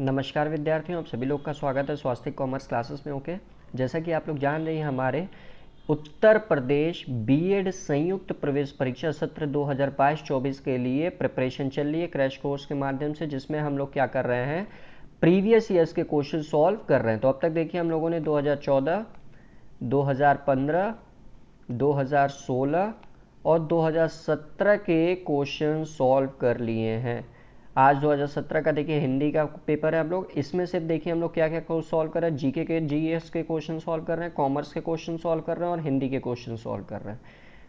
नमस्कार विद्यार्थियों, आप सभी लोग का स्वागत है स्वास्थ्य कॉमर्स क्लासेस में। ओके, जैसा कि आप लोग जान रहे हैं, हमारे उत्तर प्रदेश बीएड संयुक्त प्रवेश परीक्षा सत्र 2022-24 के लिए प्रिपरेशन चल रही है क्रैश कोर्स के माध्यम से, जिसमें हम लोग क्या कर रहे हैं, प्रीवियस ईयर्स के क्वेश्चन सॉल्व कर रहे हैं। तो अब तक देखिए हम लोगों ने 2014, 2015, 2016 और 2017 के क्वेश्चन सॉल्व कर लिए हैं। आज 2017 का देखिए हिंदी का पेपर है। हम लोग इसमें सिर्फ देखिए हम लोग क्या क्या सॉल्व कर रहे हैं, जीके के जीएस के क्वेश्चन सॉल्व कर रहे हैं, कॉमर्स के क्वेश्चन सॉल्व कर रहे हैं और हिंदी के क्वेश्चन सॉल्व कर रहे हैं।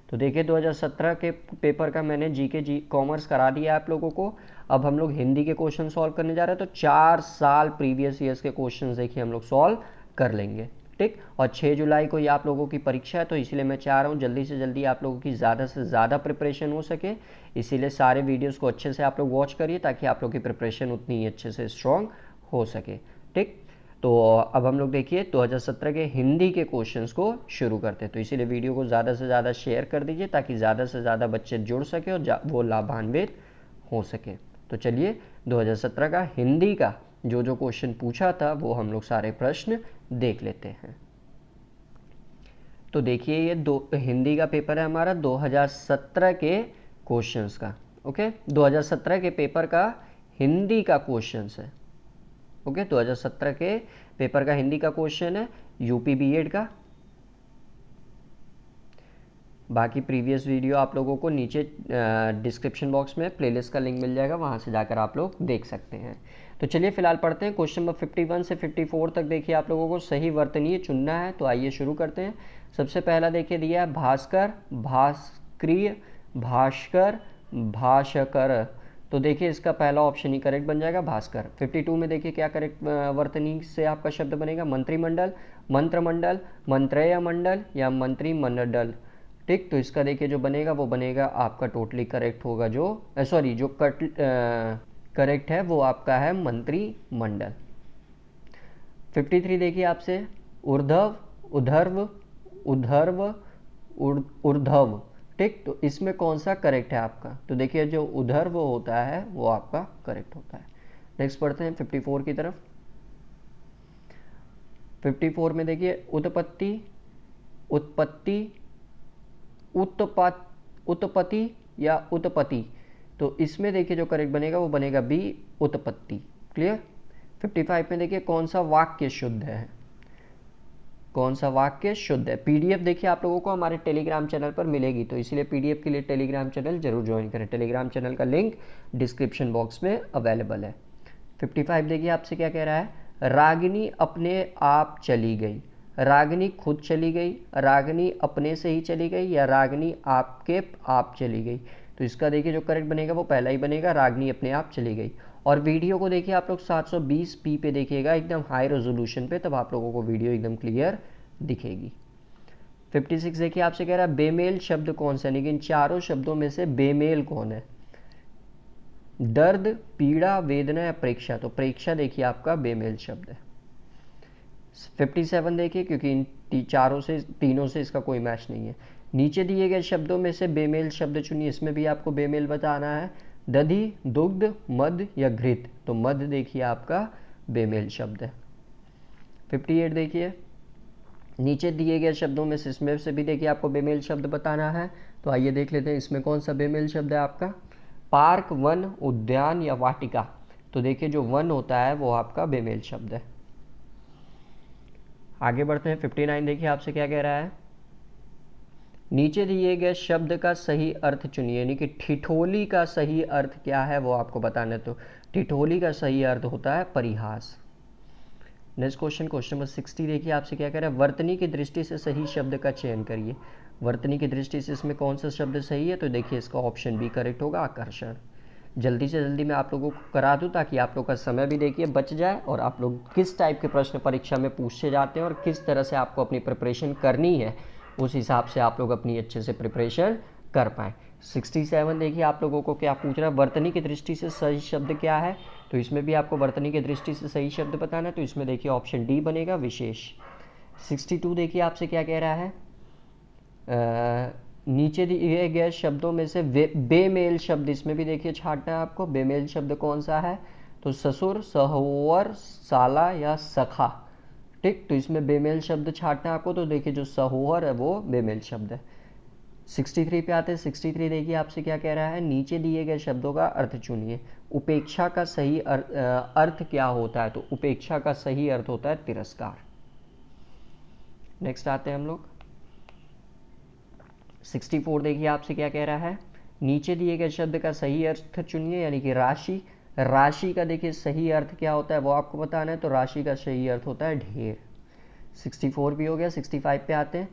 तो देखिए 2017 के पेपर का मैंने जीके कॉमर्स करा दिया आप लोगों को। अब हम लोग हिंदी के क्वेश्चन सॉल्व करने जा रहे हैं। तो 4 साल प्रीवियस ईयर्स के क्वेश्चन देखिए हम लोग सॉल्व कर लेंगे, ठीक। और 6 जुलाई को ये आप लोगों की परीक्षा है, तो इसीलिए मैं चाह रहा हूँ जल्दी से जल्दी आप लोगों की ज़्यादा से ज़्यादा प्रिपरेशन हो सके। इसीलिए सारे वीडियोस को अच्छे से आप लोग वॉच करिए, ताकि आप लोग की प्रिपरेशन उतनी ही अच्छे से स्ट्रॉन्ग हो सके, ठीक। तो अब हम लोग देखिए 2017 के हिंदी के क्वेश्चंस को शुरू करते हैं। तो इसीलिए वीडियो को ज़्यादा से ज़्यादा शेयर कर दीजिए, ताकि ज़्यादा से ज़्यादा बच्चे जुड़ सके और वो लाभान्वित हो सके। तो चलिए 2017 का हिंदी का जो जो क्वेश्चन पूछा था वो हम लोग सारे प्रश्न देख लेते हैं। तो देखिए ये हिंदी का पेपर है हमारा 2017 के क्वेश्चंस का। ओके, 2017 के पेपर का हिंदी का क्वेश्चंस है। ओके, 2017 के पेपर का हिंदी का क्वेश्चन है यूपी बीएड का। बाकी प्रीवियस वीडियो आप लोगों को नीचे डिस्क्रिप्शन बॉक्स में प्लेलिस्ट का लिंक मिल जाएगा, वहाँ से जाकर आप लोग देख सकते हैं। तो चलिए फिलहाल पढ़ते हैं क्वेश्चन नंबर 51 से 54 तक। देखिए आप लोगों को सही वर्तनीय चुनना है। तो आइए शुरू करते हैं। सबसे पहला देखिए दिया है भास्कर, भास्करीय, भास्कर, भास्कर। तो देखिए इसका पहला ऑप्शन ही करेक्ट बन जाएगा, भास्कर। 52 में देखिए क्या करेक्ट वर्तनी से आपका शब्द बनेगा, मंत्रिमंडल, मंत्रमंडल, मंत्रेय मंडल या मंत्रिमंडल, ठीक। तो इसका देखिए जो बनेगा वो बनेगा आपका टोटली करेक्ट होगा, जो करेक्ट है वो आपका है मंत्रिमंडल। 53 देखिए आपसे ऊर्ध्व, उधर्व, उधर्व, ऊर्ध्व, ठीक। तो इसमें कौन सा करेक्ट है आपका? तो देखिए जो उधर्व होता है वो आपका करेक्ट होता है। नेक्स्ट पढ़ते हैं 54 की तरफ। 54 में देखिए उत्पत्ति, उत्पत्ति, उत्पत्ति या उत्पत्ति। तो इसमें देखिए जो करेक्ट बनेगा वो बनेगा बी, उत्पत्ति। क्लियर। 55 में देखिए कौन सा वाक्य शुद्ध है, कौन सा वाक्य शुद्ध है। पीडीएफ देखिए आप लोगों को हमारे टेलीग्राम चैनल पर मिलेगी, तो इसलिए पीडीएफ के लिए टेलीग्राम चैनल जरूर ज्वाइन करें। टेलीग्राम चैनल का लिंक डिस्क्रिप्शन बॉक्स में अवेलेबल है। 55 देखिए आपसे क्या कह रहा है, रागिनी अपने आप चली गई। रागिनी खुद चली गई, रागिनी अपने से ही चली गई या रागिनी आपके आप चली गई। तो इसका देखिए जो करेक्ट बनेगा वो पहला ही बनेगा, रागिनी अपने आप चली गई। और वीडियो को देखिए आप लोग 720p पे देखिएगा, एकदम हाई रेजोल्यूशन पे, तब आप लोगों को वीडियो एकदम क्लियर दिखेगी। 56 देखिए आपसे कह रहा है बेमेल शब्द कौन सा है, लेकिन चारों शब्दों में से बेमेल कौन है? दर्द, पीड़ा, वेदना या प्रेक्षा। तो प्रेक्षा देखिए आपका बेमेल शब्द है। 57 देखिए, क्योंकि इन तीनों से इसका कोई मैच नहीं है। नीचे दिए गए शब्दों में से बेमेल शब्द चुनिए, इसमें भी आपको बेमेल बताना है। दधि, दुग्ध, मध या घृत। तो मध देखिए आपका बेमेल शब्द है। 58 देखिए, नीचे दिए गए शब्दों में से इसमें से भी देखिए आपको बेमेल शब्द बताना है। तो आइए देख लेते हैं इसमें कौन सा बेमेल शब्द है आपका। पार्क, वन, उद्यान या वाटिका। तो देखिए जो वन होता है वो आपका बेमेल शब्द है। आगे बढ़ते हैं। 59 देखिए आपसे क्या कह रहा है, नीचे दिए गए शब्द का सही अर्थ चुनिए, यानी कि ठिठोली का सही अर्थ क्या है वो आपको बताना है। तो ठिठोली का सही अर्थ होता है परिहास। नेक्स्ट क्वेश्चन नंबर 60 देखिए आपसे क्या कह रहा है, वर्तनी की दृष्टि से सही शब्द का चयन करिए। वर्तनी की दृष्टि से इसमें कौन सा शब्द सही है? तो देखिए इसका ऑप्शन बी करेक्ट होगा, आकर्षण। जल्दी से जल्दी मैं आप लोगों को करा दूं, ताकि आप लोग का समय भी देखिए बच जाए, और आप लोग किस टाइप के प्रश्न परीक्षा में पूछे जाते हैं और किस तरह से आपको अपनी प्रिपरेशन करनी है, उस हिसाब से आप लोग अपनी अच्छे से प्रिपरेशन कर पाएँ। 67 देखिए आप लोगों को क्या पूछ रहा है, वर्तनी की दृष्टि से सही शब्द क्या है? तो इसमें भी आपको वर्तनी की दृष्टि से सही शब्द बताना है। तो इसमें देखिए ऑप्शन डी बनेगा, विशेष। 62 देखिए आपसे क्या कह रहा है, नीचे दिए गए शब्दों में से बेमेल शब्द, इसमें भी देखिए छांटना है आपको। बेमेल शब्द कौन सा है? तो ससुर, सहोवर, साला या सखा। ठीक, तो इसमें बेमेल शब्द छांटना है आपको। तो देखिए जो सहोवर है वो बेमेल शब्द है। 63 पे आते हैं। 63 देखिए आपसे क्या कह रहा है, नीचे दिए गए शब्दों का अर्थ चुनिए। उपेक्षा का सही अर्थ क्या होता है, तो उपेक्षा का सही अर्थ होता है तिरस्कार। नेक्स्ट आते हैं हम लोग। 64 देखिए आपसे क्या कह रहा है, नीचे दिए गए शब्द का सही अर्थ चुनिए, यानी कि राशि। राशि का देखिए सही अर्थ क्या होता है वो आपको बताना है। तो राशि का सही अर्थ होता है ढेर। 64 भी हो गया। 65 पे आते हैं।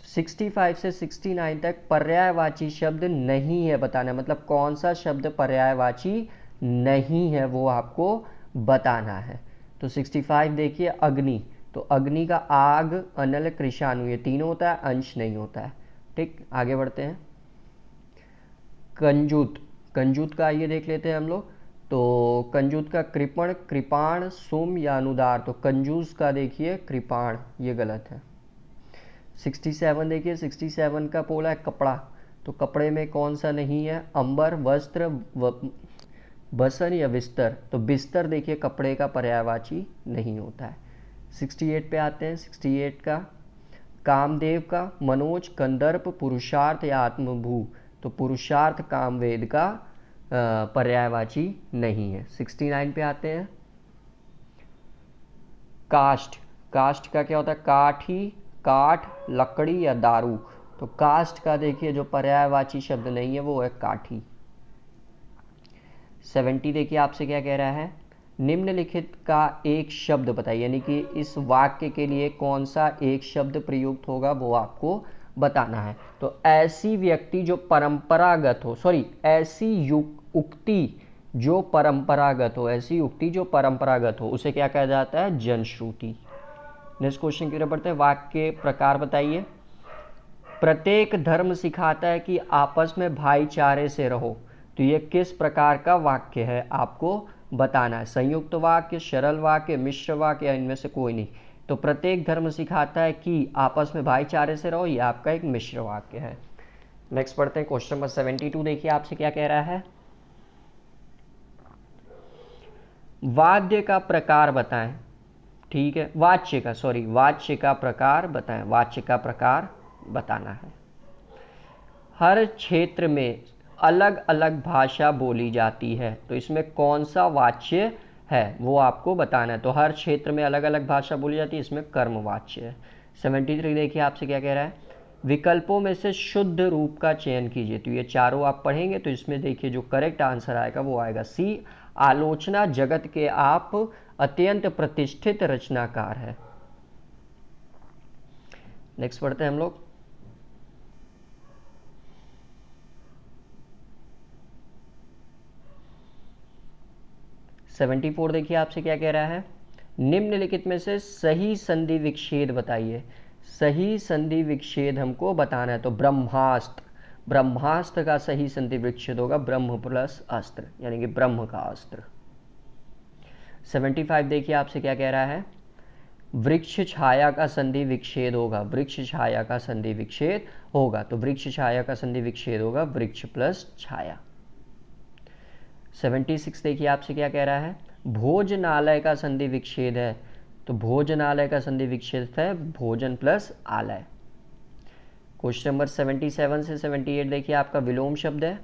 65 से 69 तक पर्यायवाची शब्द नहीं है बताना है, मतलब कौन सा शब्द पर्यायवाची नहीं है वो आपको बताना है। तो 65 देखिए अग्नि, तो अग्नि का आग, अनल, कृषाणु ये तीनों होता है, अंश नहीं होता है। ठीक, आगे बढ़ते हैं। कंजूत, कंजूत का आइए देख लेते हैं हम लोग। तो कंजूत का कृपण, कृपाण, सुम या अनुदार। तो कंजूस का देखिए कृपाण, ये गलत है। 67 देखिए, 67 का पोला है कपड़ा, तो कपड़े में कौन सा नहीं है, अंबर, वस्त्र, बसन या बिस्तर। तो बिस्तर देखिए कपड़े का पर्यायवाची नहीं होता है। 68 पे आते हैं। 68 का कामदेव का, मनोज, कंदर्प, पुरुषार्थ या आत्मभू। तो पुरुषार्थ कामवेद का पर्यायवाची नहीं है। 69 पे आते हैं। काष्ठ, काष्ठ का क्या होता है, काठी, काठ, लकड़ी या दारू। तो काष्ठ का देखिए जो पर्यायवाची शब्द नहीं है वो है काठी। 70 देखिए आपसे क्या कह रहा है, निम्नलिखित का एक शब्द बताइए, यानी कि इस वाक्य के लिए कौन सा एक शब्द प्रयुक्त होगा वो आपको बताना है। तो ऐसी व्यक्ति जो परंपरागत हो, सॉरी ऐसी उक्ति जो परंपरागत हो, ऐसी उक्ति जो परंपरागत हो, उसे क्या कहा जाता है, जनश्रुति। नेक्स्ट क्वेश्चन की तरफ बढ़ते हैं। वाक्य प्रकार बताइए। प्रत्येक धर्म सिखाता है कि आपस में भाईचारे से रहो। तो ये किस प्रकार का वाक्य है आपको बताना है। संयुक्त वाक्य, सरल वाक्य, मिश्र वाक्य या इनमें से कोई नहीं। तो प्रत्येक धर्म सिखाता है कि आपस में भाईचारे से रहो, ये आपका एक मिश्र वाक्य है। नेक्स्ट पढ़ते हैं क्वेश्चन नंबर 72 देखिए आपसे क्या कह रहा है, वाद्य का प्रकार बताएं। ठीक है, वाच्य का, सॉरी वाच्य का प्रकार बताएं, वाच्य का प्रकार बताना है। हर क्षेत्र में अलग अलग भाषा बोली जाती है, तो इसमें कौन सा वाच्य है वो आपको बताना है। तो हर क्षेत्र में अलग अलग भाषा बोली जाती है, इसमें कर्मवाच्य है। 73 देखिए आपसे क्या कह रहा है, विकल्पों में से शुद्ध रूप का चयन कीजिए। तो ये चारों आप पढ़ेंगे तो इसमें देखिए जो करेक्ट आंसर आएगा वो आएगा सी, आलोचना जगत के आप अत्यंत प्रतिष्ठित रचनाकार है। नेक्स्ट पढ़ते हैं हम लोग। सेवेंटी 74 देखिए आपसे क्या कह रहा है, निम्नलिखित में से सही संधि विच्छेद बताइए। सही संधि विच्छेद हमको बताना है। तो ब्रह्मास्त्र, ब्रह्मास्त्र का सही संधि विच्छेद होगा ब्रह्म प्लस अस्त्र, यानी कि ब्रह्म का अस्त्र। 75 देखिए आपसे क्या कह रहा है, वृक्ष छाया का संधि विच्छेद होगा, वृक्ष छाया का संधि विच्छेद होगा। तो वृक्ष छाया का संधि विच्छेद होगा वृक्ष प्लस छाया। 76 देखिए आपसे क्या कह रहा है, भोजनालय का संधि विच्छेद है। तो भोजनालय का संधि विच्छेद है भोजन प्लस आलय। क्वेश्चन नंबर 77 से 78 देखिए आपका विलोम शब्द है।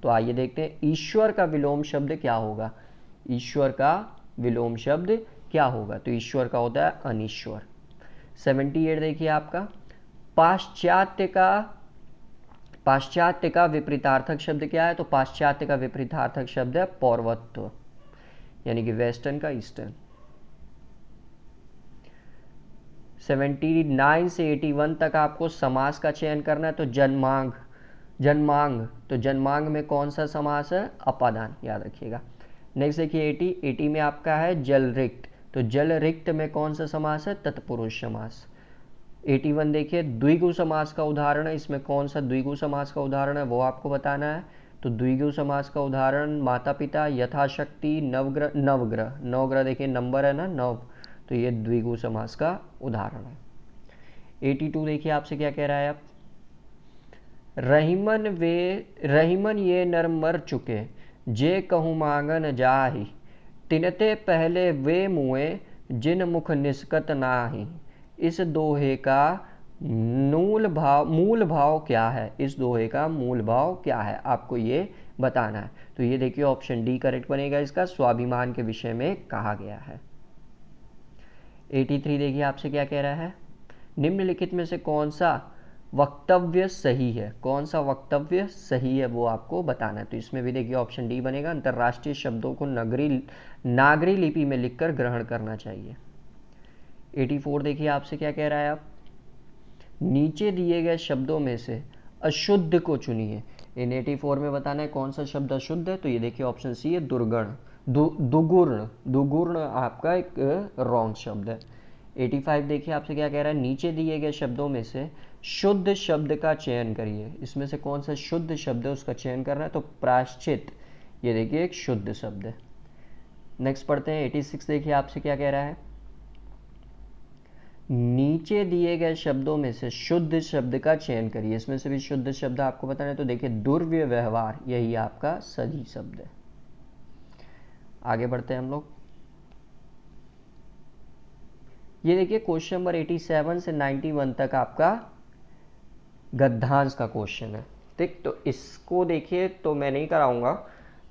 तो आइए देखते हैं ईश्वर का विलोम शब्द क्या होगा। ईश्वर का विलोम शब्द क्या होगा, तो ईश्वर का होता है अनीश्वर। 78 देखिए आपका पाश्चात्य का विपरीतार्थक शब्द क्या है। तो पाश्चात्य का विपरीतार्थक शब्द है पौर्वत्व, यानी कि वेस्टर्न का ईस्टर्न। 79 से 81 तक आपको समास का चयन करना है। तो जन्मांग, जन्मांग, तो जन्मांग में कौन सा समास है, अपादान, याद रखिएगा। नेक्स्ट देखिए 80 में आपका है जल रिक्त। तो जल रिक्त में कौन सा समास है, तत्पुरुष समास। 81 देखिए द्विगु समास का उदाहरण है, इसमें कौन सा द्विगु समास का उदाहरण है वो आपको बताना है। तो द्विगु समास का उदाहरण माता पिता, यथाशक्ति, नवग्रह, नवग्रह, नवग्रह देखिए नंबर है ना 9, तो ये द्विगु समास का उदाहरण है। 82 देखिए आपसे क्या कह रहा है, आप रहीमन ये नर मर चुके, जे कहूँ मांगन जाहि, तिनते पहले वे मुए जिन मुख निस्कत नाही। इस दोहे का मूल भाव क्या है? इस दोहे का मूल भाव क्या है, आपको ये बताना है। तो ये देखिए ऑप्शन डी करेक्ट बनेगा इसका, स्वाभिमान के विषय में कहा गया है। 83 देखिए आपसे क्या कह रहा है, निम्नलिखित में से कौन सा वक्तव्य सही है? कौन सा वक्तव्य सही है वो आपको बताना है। तो इसमें भी देखिए ऑप्शन डी बनेगा, अंतर्राष्ट्रीय शब्दों को नागरी लिपि में लिखकर ग्रहण करना चाहिए। 84 देखिए आपसे क्या कह रहा है, आप नीचे दिए गए शब्दों में से अशुद्ध को चुनिए। इन 84 में बताना है कौन सा शब्द अशुद्ध है। तो ये देखिए ऑप्शन सी है, दुर्गण, दुगुर्ण। दुगुर्ण आपका एक रॉन्ग शब्द है। 85 देखिए आपसे क्या कह रहा है, नीचे दिए गए शब्दों में से शुद्ध शब्द का चयन करिए। इसमें से कौन सा शुद्ध शब्द है उसका चयन करना है। तो प्रायश्चित, ये देखिए एक शुद्ध शब्द है। नेक्स्ट पढ़ते हैं 86 देखिए आपसे क्या कह रहा है, नीचे दिए गए शब्दों में से शुद्ध शब्द का चयन करिए। इसमें से भी शुद्ध शब्द आपको बताना है। तो देखिए दुर्व्यवहार, यही आपका सही शब्द है। आगे बढ़ते हैं हम लोग। ये देखिए क्वेश्चन नंबर 87 से 91 तक आपका गद्यांश का क्वेश्चन है। ठीक, तो इसको देखिए, तो मैं नहीं कराऊंगा,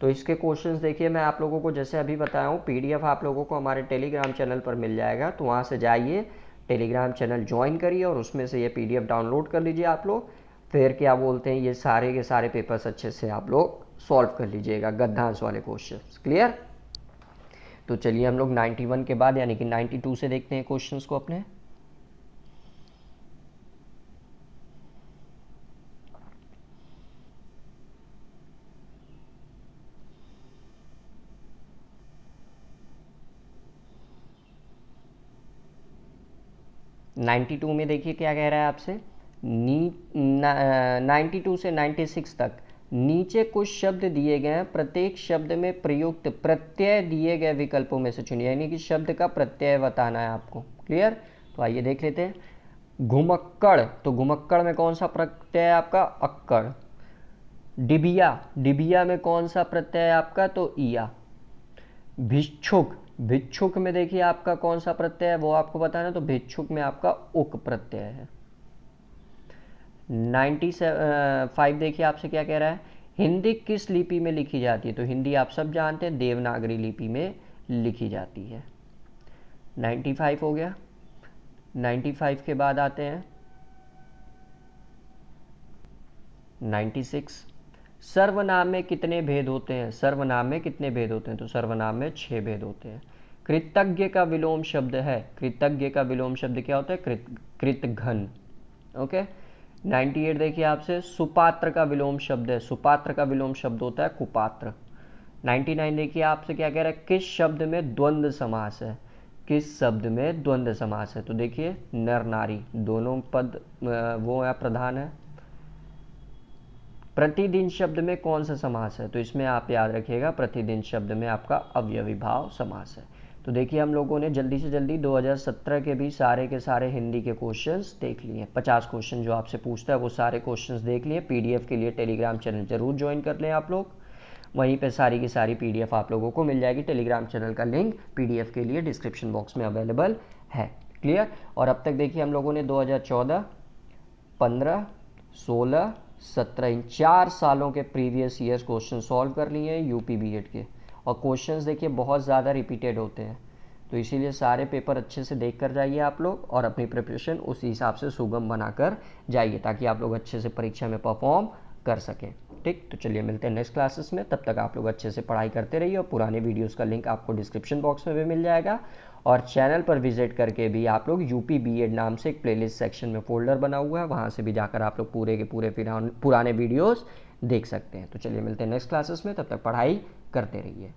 तो इसके क्वेश्चंस देखिए मैं आप लोगों को जैसे अभी बताया हूँ, पीडीएफ आप लोगों को हमारे टेलीग्राम चैनल पर मिल जाएगा। तो वहाँ से जाइए, टेलीग्राम चैनल ज्वाइन करिए और उसमें से ये पीडीएफ डाउनलोड कर लीजिए आप लोग। फिर क्या बोलते हैं, ये सारे के सारे पेपर्स अच्छे से आप लोग सॉल्व कर लीजिएगा, गद्यांश वाले क्वेश्चन। क्लियर? तो चलिए हम लोग 91 के बाद यानी कि 92 से देखते हैं क्वेश्चंस को अपने। नाइन्टी टू में देखिए क्या कह रहा है आपसे, 92 से 96 तक नीचे कुछ शब्द दिए गए हैं, प्रत्येक शब्द में प्रयुक्त प्रत्यय दिए गए विकल्पों में से चुनिए। यानी कि शब्द का प्रत्यय बताना है आपको। क्लियर? तो आइए देख लेते हैं। घुमक्कड़, तो घुमक्कड़ में कौन सा प्रत्यय है आपका? अक्कड़। डिबिया, डिबिया में कौन सा प्रत्यय है आपका? तो इया। भिक्षुक, भिक्षुक में देखिए आपका कौन सा प्रत्यय है वो आपको बताना। तो भिक्षुक में आपका उक प्रत्यय है। 95 देखिए आपसे क्या कह रहा है, हिंदी किस लिपि में लिखी जाती है? तो हिंदी आप सब जानते हैं देवनागरी लिपि में लिखी जाती है। 95 हो गया। 95 के बाद आते हैं 96। सर्वनाम में कितने भेद होते हैं? सर्वनाम में कितने भेद होते हैं? तो सर्वनाम में 6 भेद होते हैं। कृतज्ञ का विलोम शब्द है, कृतज्ञ का विलोम शब्द क्या होता है? कृतघ्न। ओके। 98 देखिए आपसे, सुपात्र का विलोम शब्द है, सुपात्र का विलोम शब्द होता है कुपात्र। 99 देखिए आपसे क्या कह रहा है, किस शब्द में द्वंद्व समास है? किस शब्द में द्वंद्व समास है? तो देखिए नर नारी दोनों पद वो है, प्रधान है। प्रतिदिन शब्द में कौन सा समास है? तो इसमें आप याद रखिएगा, प्रतिदिन शब्द में आपका अवयवी भाव समास है। तो देखिए हम लोगों ने जल्दी से जल्दी 2017 के भी सारे के सारे हिंदी के क्वेश्चंस देख लिए। 50 क्वेश्चन जो आपसे पूछता है वो सारे क्वेश्चंस देख लिए। पीडीएफ के लिए टेलीग्राम चैनल जरूर ज्वाइन कर लें आप लोग, वहीं पे सारी की सारी पीडीएफ आप लोगों को मिल जाएगी। टेलीग्राम चैनल का लिंक पीडीएफ के लिए डिस्क्रिप्शन बॉक्स में अवेलेबल है। क्लियर? और अब तक देखिए हम लोगों ने 2014, 15, 16, 17 इन 4 सालों के प्रीवियस ईयर्स क्वेश्चन सॉल्व कर लिए हैं यूपी बीएड के। और क्वेश्चंस देखिए बहुत ज़्यादा रिपीटेड होते हैं, तो इसीलिए सारे पेपर अच्छे से देख कर जाइए आप लोग और अपनी प्रिपरेशन उसी हिसाब से सुगम बनाकर जाइए, ताकि आप लोग अच्छे से परीक्षा में परफॉर्म कर सकें। ठीक, तो चलिए मिलते हैं नेक्स्ट क्लासेस में। तब तक आप लोग अच्छे से पढ़ाई करते रहिए और पुराने वीडियोज़ का लिंक आपको डिस्क्रिप्शन बॉक्स में भी मिल जाएगा। और चैनल पर विजिट करके भी आप लोग यूपी बीएड नाम से एक प्लेलिस्ट सेक्शन में फोल्डर बना हुआ है, वहाँ से भी जाकर आप लोग पूरे के पूरे पुराने वीडियोस देख सकते हैं। तो चलिए मिलते हैं नेक्स्ट क्लासेस में, तब तक पढ़ाई करते रहिए।